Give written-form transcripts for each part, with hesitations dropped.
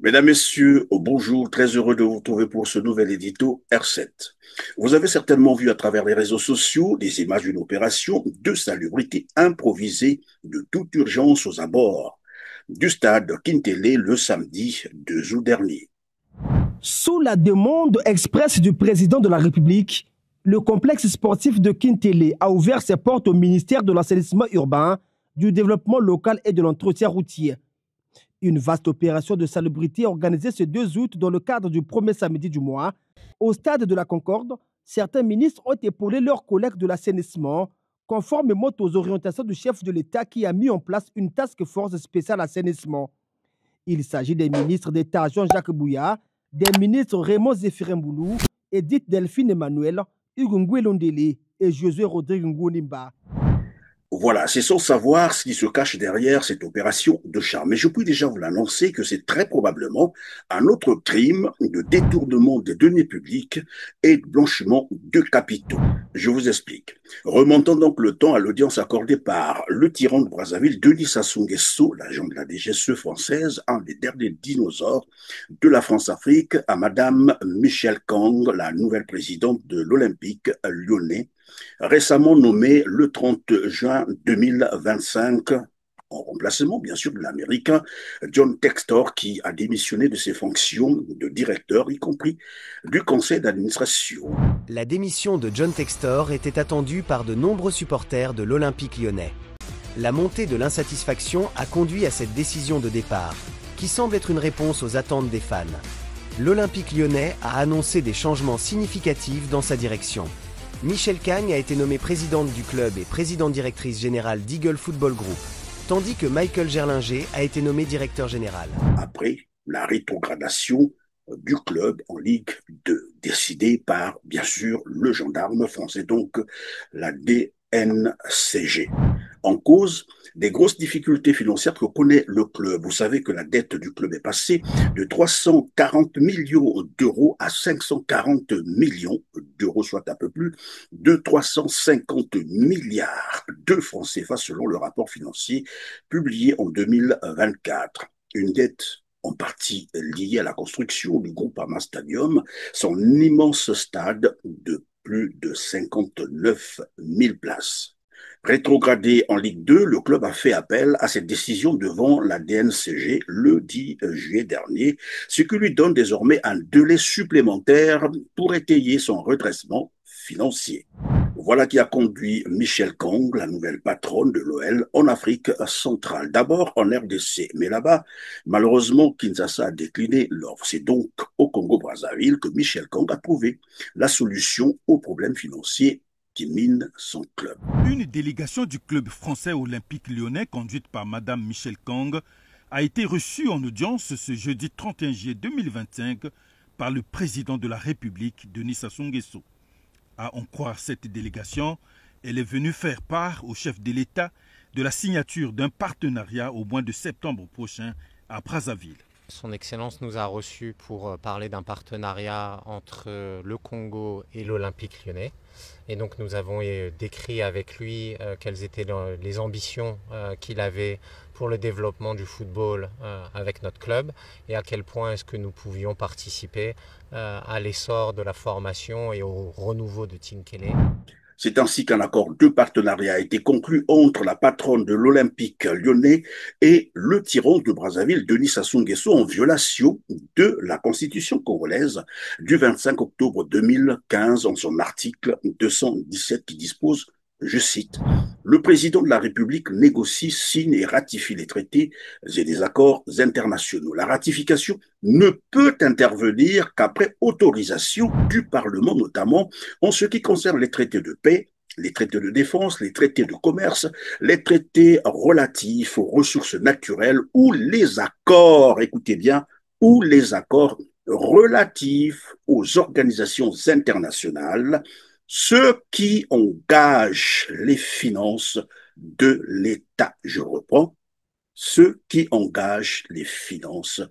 Mesdames, Messieurs, bonjour, très heureux de vous retrouver pour ce nouvel édito R7. Vous avez certainement vu à travers les réseaux sociaux des images d'une opération de salubrité improvisée de toute urgence aux abords du stade Kintélé le samedi 2 août dernier. Sous la demande expresse du président de la République, le complexe sportif de Kintélé a ouvert ses portes au ministère de l'assainissement urbain, du développement local et de l'entretien routier. Une vaste opération de salubrité organisée ce 2 août dans le cadre du premier samedi du mois. Au stade de la Concorde, certains ministres ont épaulé leurs collègues de l'assainissement, conformément aux orientations du chef de l'État qui a mis en place une task force spéciale assainissement. Il s'agit des ministres d'État Jean-Jacques Bouya, des ministres Raymond Zéphirin Boulou, Edith Delphine Emmanuel, Hugo Ngoué et Josué Rodrigue Ngounimba. Voilà, c'est sans savoir ce qui se cache derrière cette opération de charme. Mais je puis déjà vous l'annoncer que c'est très probablement un autre crime de détournement des deniers publics et de blanchiment de capitaux. Je vous explique. Remontant donc le temps à l'audience accordée par le tyran de Brazzaville, Denis Sassou Nguesso, l'agent de la DGSE française, un des derniers dinosaures de la France-Afrique, à Madame Michèle Kang, la nouvelle présidente de l'Olympique lyonnais, récemment nommée le 30 juin 2025 en remplacement, bien sûr, de l'Américain John Textor, qui a démissionné de ses fonctions de directeur, y compris du conseil d'administration. La démission de John Textor était attendue par de nombreux supporters de l'Olympique lyonnais. La montée de l'insatisfaction a conduit à cette décision de départ, qui semble être une réponse aux attentes des fans. L'Olympique lyonnais a annoncé des changements significatifs dans sa direction. Michèle Kang a été nommée présidente du club et présidente directrice générale d'Eagle Football Group, tandis que Michael Gerlinger a été nommé directeur général. Après la rétrogradation du club en Ligue 2, décidée par, bien sûr, le gendarme français, donc la DNCG. En cause, des grosses difficultés financières que connaît le club. Vous savez que la dette du club est passée de 340 millions d'euros à 540 millions d'euros, soit un peu plus de 350 milliards de francs CFA selon le rapport financier publié en 2024. Une dette en partie liée à la construction du Groupama Stadium, son immense stade de plus de 59 000 places. Rétrogradé en Ligue 2, le club a fait appel à cette décision devant la DNCG le 10 juillet dernier, ce qui lui donne désormais un délai supplémentaire pour étayer son redressement financier. Voilà qui a conduit Michèle Kang, la nouvelle patronne de l'OL, en Afrique centrale. D'abord en RDC, mais là-bas, malheureusement, Kinshasa a décliné l'offre. C'est donc au Congo-Brazzaville que Michèle Kang a trouvé la solution aux problèmes financiers qui mine son club. Une délégation du club français olympique lyonnais, conduite par Madame Michèle Kang, a été reçue en audience ce jeudi 31 juillet 2025 par le président de la République, Denis Sassou Nguesso. À en croire cette délégation, elle est venue faire part au chef de l'État de la signature d'un partenariat au mois de septembre prochain à Brazzaville. Son Excellence nous a reçus pour parler d'un partenariat entre le Congo et l'Olympique lyonnais. Et donc nous avons décrit avec lui quelles étaient les ambitions qu'il avait pour le développement du football avec notre club et à quel point est-ce que nous pouvions participer à l'essor de la formation et au renouveau de Tinkelé. C'est ainsi qu'un accord de partenariat a été conclu entre la patronne de l'Olympique lyonnais et le tyran de Brazzaville, Denis Sassou Nguesso, en violation de la Constitution congolaise du 25 octobre 2015 en son article 217 qui dispose, je cite, « Le président de la République négocie, signe et ratifie les traités et les accords internationaux. La ratification ne peut intervenir qu'après autorisation du Parlement, notamment en ce qui concerne les traités de paix, les traités de défense, les traités de commerce, les traités relatifs aux ressources naturelles ou les accords, écoutez bien, ou les accords relatifs aux organisations internationales, ceux qui engagent les finances de l'État. Je reprends, ceux qui engagent les finances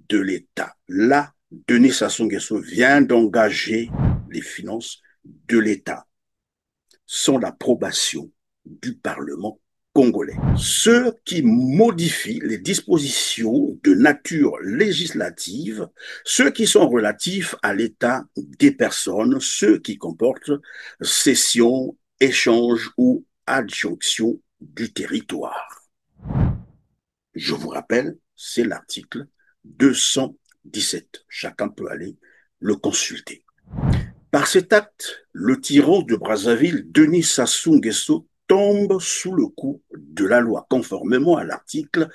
de l'État. Là, Denis Sassou Nguesso vient d'engager les finances de l'État. sans l'approbation du Parlement congolais. Ceux qui modifient les dispositions de nature législative, ceux qui sont relatifs à l'état des personnes, ceux qui comportent cession, échange ou adjonction du territoire. Je vous rappelle, c'est l'article 217. Chacun peut aller le consulter. Par cet acte, le tyran de Brazzaville, Denis Sassou Nguesso, tombe sous le coup de la loi, conformément à l'article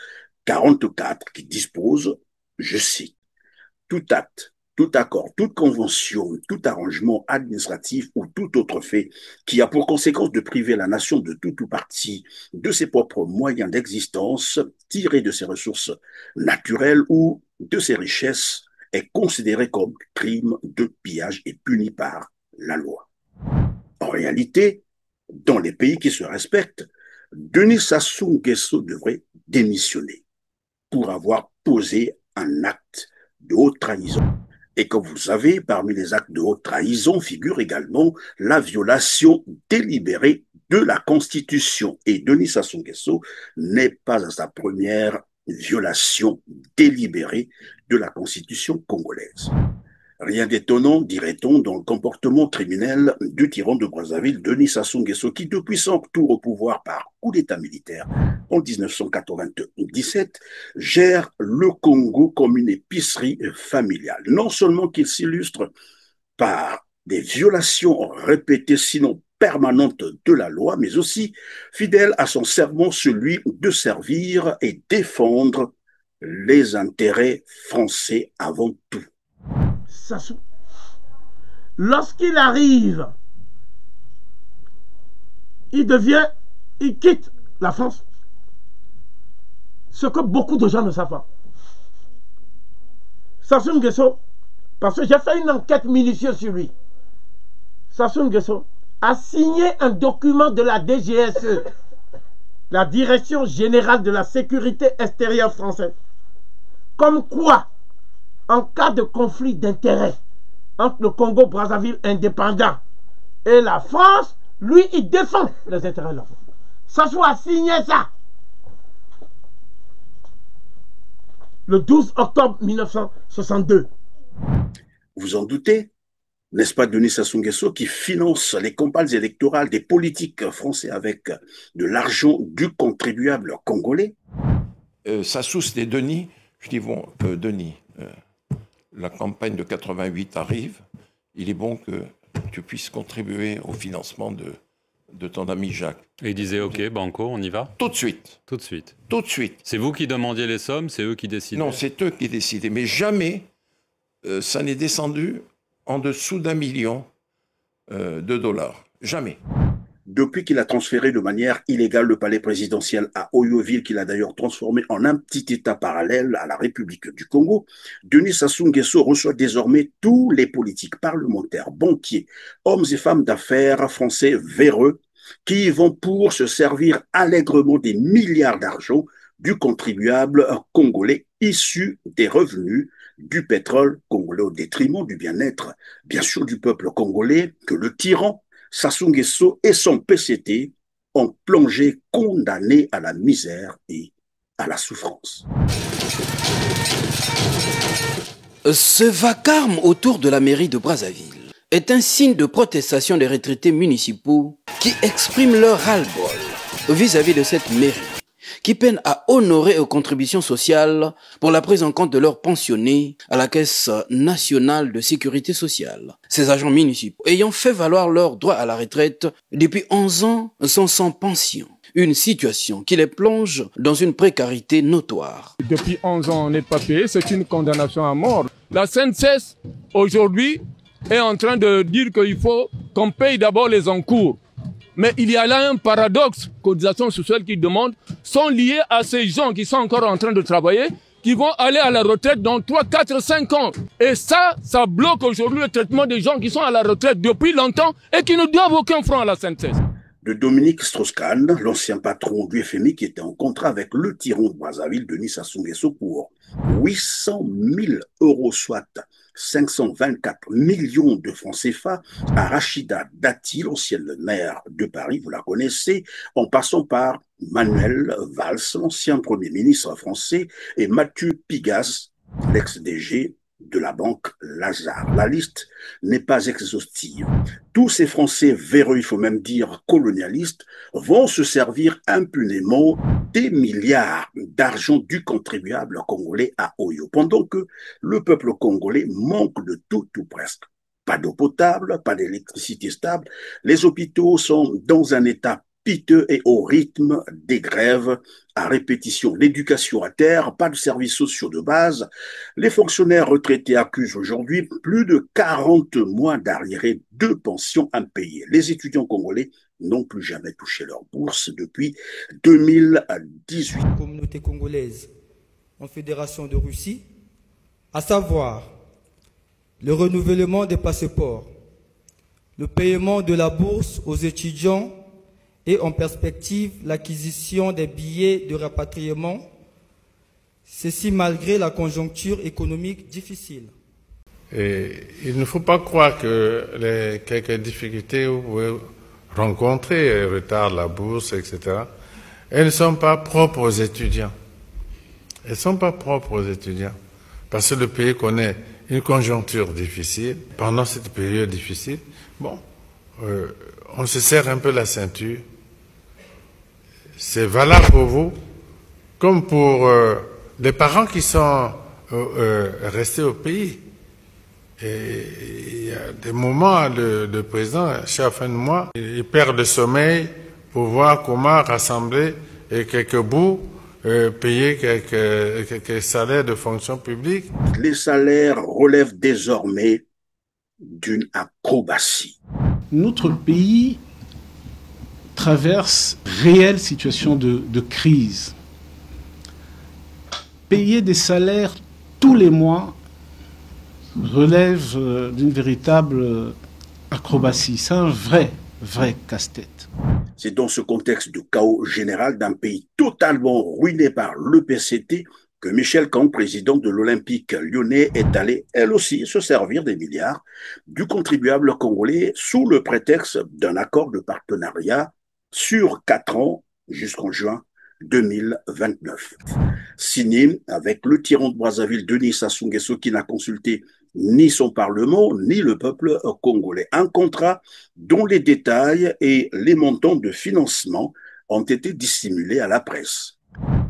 44 qui dispose, je cite, « Tout acte, tout accord, toute convention, tout arrangement administratif ou tout autre fait qui a pour conséquence de priver la nation de tout ou partie de ses propres moyens d'existence tirés de ses ressources naturelles ou de ses richesses est considéré comme crime de pillage et puni par la loi. » En réalité, dans les pays qui se respectent, Denis Sassou Nguesso devrait démissionner pour avoir posé un acte de haute trahison. Et comme vous le savez, parmi les actes de haute trahison figure également la violation délibérée de la Constitution. Et Denis Sassou Nguesso n'est pas à sa première violation délibérée de la Constitution congolaise. Rien d'étonnant, dirait-on, dans le comportement criminel du tyran de Brazzaville, Denis Sassou Nguesso, qui depuis son retour au pouvoir par coup d'État militaire en 1997, gère le Congo comme une épicerie familiale. Non seulement qu'il s'illustre par des violations répétées, sinon permanente de la loi, mais aussi fidèle à son serment, celui de servir et défendre les intérêts français avant tout. Sassou, lorsqu'il arrive, il quitte la France. Ce que beaucoup de gens ne savent pas. Sassou Nguesso, parce que j'ai fait une enquête minutieuse sur lui. Sassou Nguesso a signé un document de la DGSE, la Direction Générale de la Sécurité Extérieure Française, comme quoi, en cas de conflit d'intérêts entre le Congo-Brazzaville indépendant et la France, lui, il défend les intérêts de la France. Sassou a signé ça le 12 octobre 1962. Vous en doutez? N'est-ce pas Denis Sassou Nguesso qui finance les campagnes électorales des politiques français avec de l'argent du contribuable congolais? Sassou, c'était Denis. Je dis, bon, Denis, la campagne de 88 arrive. Il est bon que tu puisses contribuer au financement de ton ami Jacques. Et il disait, ok, banco, on y va? Tout de suite. Tout de suite. Tout de suite. C'est vous qui demandiez les sommes, c'est eux qui décidaient? Non, c'est eux qui décidaient. Mais jamais ça n'est descendu en dessous d'1 million de dollars. Jamais. Depuis qu'il a transféré de manière illégale le palais présidentiel à Oyouville, qu'il a d'ailleurs transformé en un petit État parallèle à la République du Congo, Denis Sassou Nguesso reçoit désormais tous les politiques, parlementaires, banquiers, hommes et femmes d'affaires français véreux qui y vont pour se servir allègrement des milliards d'argent du contribuable congolais issu des revenus du pétrole congolais au détriment du bien-être, bien sûr, du peuple congolais que le tyran Sassou Nguesso et son PCT ont plongé condamnés à la misère et à la souffrance. Ce vacarme autour de la mairie de Brazzaville est un signe de protestation des retraités municipaux qui expriment leur ras-le-bol vis-à-vis de cette mairie, qui peinent à honorer aux contributions sociales pour la prise en compte de leurs pensionnés à la Caisse nationale de sécurité sociale. Ces agents municipaux ayant fait valoir leur droit à la retraite depuis 11 ans sont sans pension. Une situation qui les plonge dans une précarité notoire. Depuis 11 ans, on n'est pas payé, c'est une condamnation à mort. La CNCES, aujourd'hui, est en train de dire qu'il faut qu'on paye d'abord les encours. Mais il y a là un paradoxe. Cotisations sociales qui demandent sont liées à ces gens qui sont encore en train de travailler, qui vont aller à la retraite dans 3, 4, 5 ans. Et ça bloque aujourd'hui le traitement des gens qui sont à la retraite depuis longtemps et qui ne doivent aucun franc à la CNCES. de Dominique Strauss-Kahn, l'ancien patron du FMI qui était en contrat avec le tyran de Brazzaville, Denis Sassou Nguesso, pour 800 000 €, soit 524 millions de francs CFA, à Rachida Dati, l'ancienne maire de Paris, vous la connaissez, en passant par Manuel Valls, l'ancien Premier ministre français, et Mathieu Pigasse, l'ex-DG de la banque Lazare. La liste n'est pas exhaustive. Tous ces Français véreux, il faut même dire colonialistes, vont se servir impunément des milliards d'argent du contribuable congolais à Oyo, pendant que le peuple congolais manque de tout ou presque. Pas d'eau potable, pas d'électricité stable, les hôpitaux sont dans un état piteux et au rythme des grèves à répétition. L'éducation à terre, pas de services sociaux de base. Les fonctionnaires retraités accusent aujourd'hui plus de 40 mois d'arriérés de pensions impayées. Les étudiants congolais n'ont plus jamais touché leur bourse depuis 2018. Communauté congolaise en Fédération de Russie, à savoir le renouvellement des passeports, le paiement de la bourse aux étudiants et en perspective l'acquisition des billets de rapatriement, ceci malgré la conjoncture économique difficile. Et il ne faut pas croire que les quelques difficultés que vous pouvez rencontrer, retard, la bourse, etc., elles ne sont pas propres aux étudiants. Elles ne sont pas propres aux étudiants. Parce que le pays connaît une conjoncture difficile. Pendant cette période difficile, on se serre un peu la ceinture. C'est valable pour vous, comme pour les parents qui sont restés au pays. Et il y a des moments, le président, chaque fin de mois, il perd le sommeil pour voir comment rassembler quelques bouts, payer quelques salaires de fonction publique. Les salaires relèvent désormais d'une acrobatie. Notre pays traverse réelle situation de crise. Payer des salaires tous les mois relève d'une véritable acrobatie. C'est un vrai casse-tête. C'est dans ce contexte de chaos général d'un pays totalement ruiné par le PCT que Michel Kang, président de l'Olympique lyonnais, est allé, elle aussi, se servir des milliards du contribuable congolais sous le prétexte d'un accord de partenariat sur 4 ans jusqu'en juin 2029. Signé avec le tyran de Brazzaville, Denis Sassou Nguesso, qui n'a consulté ni son Parlement, ni le peuple congolais. Un contrat dont les détails et les montants de financement ont été dissimulés à la presse.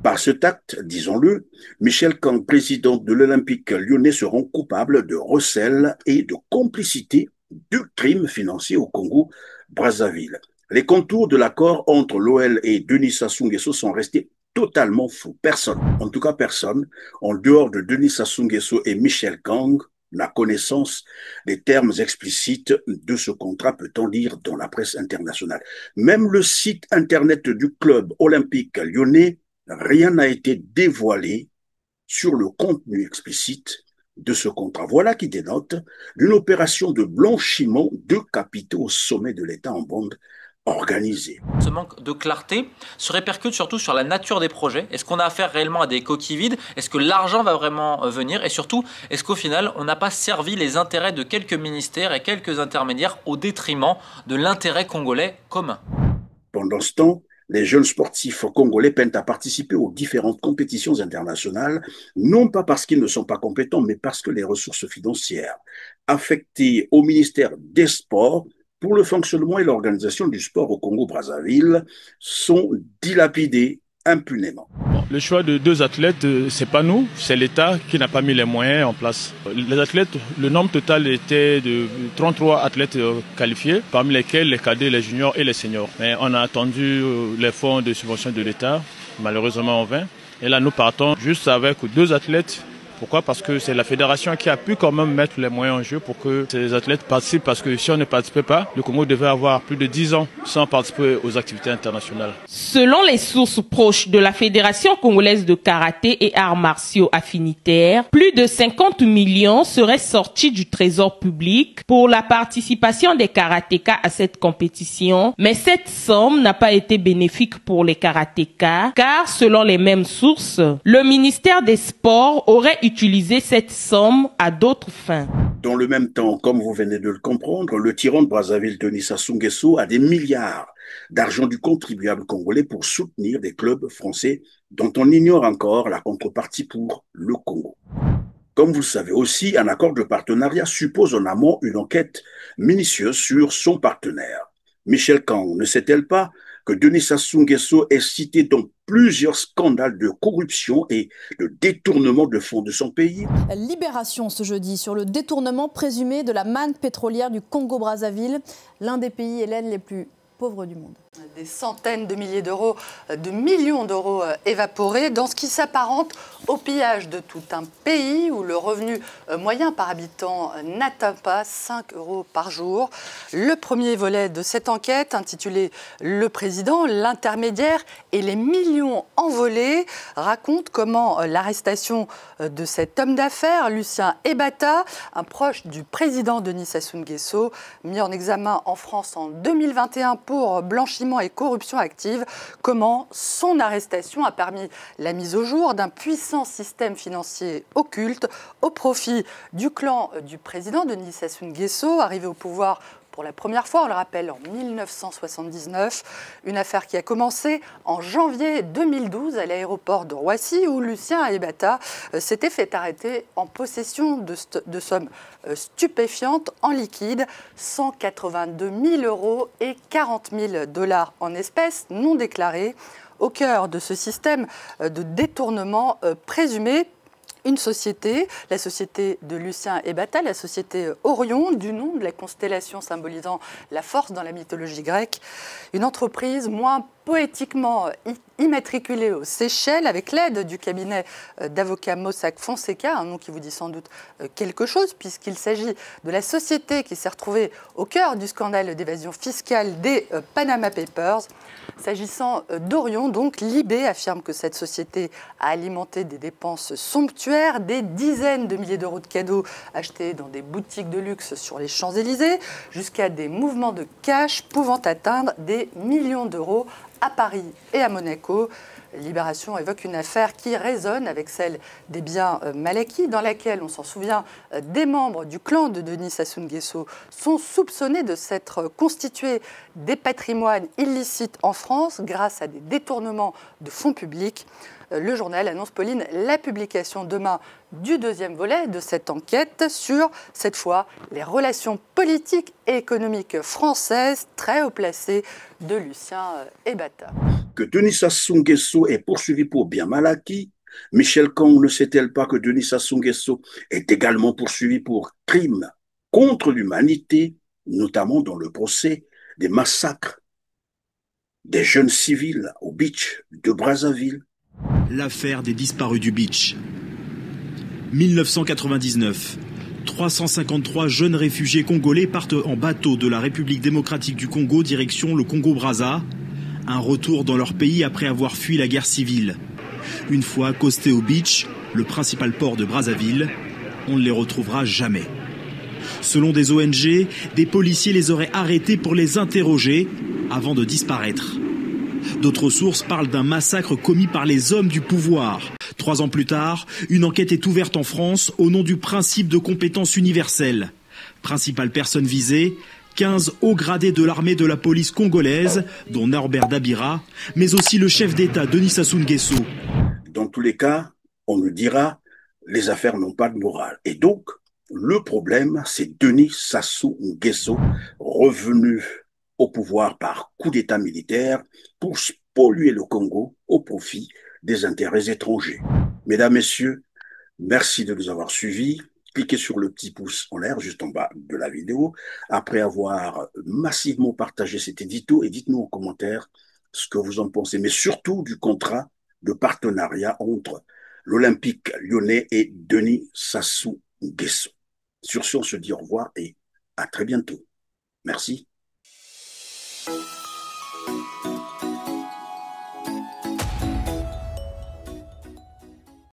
Par cet acte, disons-le, Michel Kang, président de l'Olympique lyonnais, se rend coupable de recel et de complicité de crimes financiers au Congo-Brazzaville. Les contours de l'accord entre l'OL et Denis Sassou Nguesso sont restés totalement flous. Personne, en tout cas personne, en dehors de Denis Sassou Nguesso et Michel Kang, n'a connaissance des termes explicites de ce contrat, peut-on lire dans la presse internationale. Même le site internet du club olympique lyonnais, rien n'a été dévoilé sur le contenu explicite de ce contrat. Voilà qui dénote d'une opération de blanchiment de capitaux au sommet de l'État en bande organisée. Ce manque de clarté se répercute surtout sur la nature des projets. Est-ce qu'on a affaire réellement à des coquilles vides? Est-ce que l'argent va vraiment venir? Et surtout, est-ce qu'au final, on n'a pas servi les intérêts de quelques ministères et quelques intermédiaires au détriment de l'intérêt congolais commun? Pendant ce temps, les jeunes sportifs congolais peinent à participer aux différentes compétitions internationales, non pas parce qu'ils ne sont pas compétents, mais parce que les ressources financières affectées au ministère des Sports pour le fonctionnement et l'organisation du sport au Congo-Brazzaville sont dilapidées impunément. Le choix de 2 athlètes, c'est pas nous, c'est l'État qui n'a pas mis les moyens en place. Les athlètes, le nombre total était de 33 athlètes qualifiés, parmi lesquels les cadets, les juniors et les seniors. Mais on a attendu les fonds de subvention de l'État, malheureusement en vain. Et là, nous partons juste avec 2 athlètes Pourquoi? Parce que c'est la fédération qui a pu quand même mettre les moyens en jeu pour que ces athlètes participent, parce que si on ne participait pas, le Congo devait avoir plus de 10 ans sans participer aux activités internationales. Selon les sources proches de la Fédération congolaise de karaté et arts martiaux affinitaires, plus de 50 millions seraient sortis du trésor public pour la participation des karatékas à cette compétition, mais cette somme n'a pas été bénéfique pour les karatékas, car selon les mêmes sources, le ministère des Sports aurait utilisé cette somme à d'autres fins. Dans le même temps, comme vous venez de le comprendre, le tyran de Brazzaville, Denis Sassou Nguesso, a des milliards d'argent du contribuable congolais pour soutenir des clubs français dont on ignore encore la contrepartie pour le Congo. Comme vous le savez aussi, un accord de partenariat suppose en amont une enquête minutieuse sur son partenaire. Michel Kang ne sait-elle pas que Denis Sassou Nguesso est cité dans plusieurs scandales de corruption et de détournement de fonds de son pays? Libération ce jeudi sur le détournement présumé de la manne pétrolière du Congo-Brazzaville, l'un des pays hélènes les plus pauvres du monde. Des centaines de milliers d'euros, de millions d'euros évaporés dans ce qui s'apparente au pillage de tout un pays où le revenu moyen par habitant n'atteint pas 5 euros par jour. Le premier volet de cette enquête, intitulé « Le président, l'intermédiaire et les millions envolés », raconte comment l'arrestation de cet homme d'affaires, Lucien Ebata, un proche du président Denis Sassou Nguesso, mis en examen en France en 2021 pour blanchiment et corruption active, comment son arrestation a permis la mise au jour d'un puissant système financier occulte au profit du clan du président Denis Sassou Nguesso, arrivé au pouvoir pour la première fois, on le rappelle, en 1979, une affaire qui a commencé en janvier 2012 à l'aéroport de Roissy où Lucien Ebata s'était fait arrêter en possession de sommes stupéfiantes en liquide, 182 000 euros et 40 000 $ en espèces non déclarées, au cœur de ce système de détournement présumé. Une société, la société de Lucien Ebata, la société Orion, du nom de la constellation symbolisant la force dans la mythologie grecque. Une entreprise moins poétiquement immatriculée aux Seychelles avec l'aide du cabinet d'avocats Mossack Fonseca, un nom qui vous dit sans doute quelque chose puisqu'il s'agit de la société qui s'est retrouvée au cœur du scandale d'évasion fiscale des Panama Papers. S'agissant d'Orion, donc, Libé affirme que cette société a alimenté des dépenses somptuaires, des dizaines de milliers d'euros de cadeaux achetés dans des boutiques de luxe sur les Champs-Élysées, jusqu'à des mouvements de cash pouvant atteindre des millions d'euros à Paris et à Monaco. Libération évoque une affaire qui résonne avec celle des biens mal acquis, dans laquelle, on s'en souvient, des membres du clan de Denis Sassou Nguesso sont soupçonnés de s'être constitués des patrimoines illicites en France grâce à des détournements de fonds publics. Le journal annonce, Pauline, la publication demain du deuxième volet de cette enquête sur, cette fois, les relations politiques et économiques françaises très haut placées de Lucien Ebata. Que Denis Sassou Nguesso est poursuivi pour bien mal acquis, Michel Kang ne sait-elle pas que Denis Sassou Nguesso est également poursuivi pour crimes contre l'humanité, notamment dans le procès des massacres des jeunes civils au beach de Brazzaville? L'affaire des disparus du beach. 1999. 353 jeunes réfugiés congolais partent en bateau de la République démocratique du Congo direction le Congo-Brazza. Un retour dans leur pays après avoir fui la guerre civile. Une fois accostés au beach, le principal port de Brazzaville, on ne les retrouvera jamais. Selon des ONG, des policiers les auraient arrêtés pour les interroger avant de disparaître. D'autres sources parlent d'un massacre commis par les hommes du pouvoir. 3 ans plus tard, une enquête est ouverte en France au nom du principe de compétence universelle. Principale personne visée, 15 hauts gradés de l'armée de la police congolaise, dont Norbert Dabira, mais aussi le chef d'État Denis Sassou Nguesso. Dans tous les cas, on nous dira, les affaires n'ont pas de morale. Et donc, le problème, c'est Denis Sassou Nguesso, revenu au pouvoir par coup d'État militaire pour spolier le Congo au profit des intérêts étrangers. Mesdames, Messieurs, merci de nous avoir suivis. Cliquez sur le petit pouce en l'air juste en bas de la vidéo après avoir massivement partagé cet édito et dites-nous en commentaire ce que vous en pensez, mais surtout du contrat de partenariat entre l'Olympique lyonnais et Denis Sassou Nguesso. Sur ce, on se dit au revoir et à très bientôt. Merci.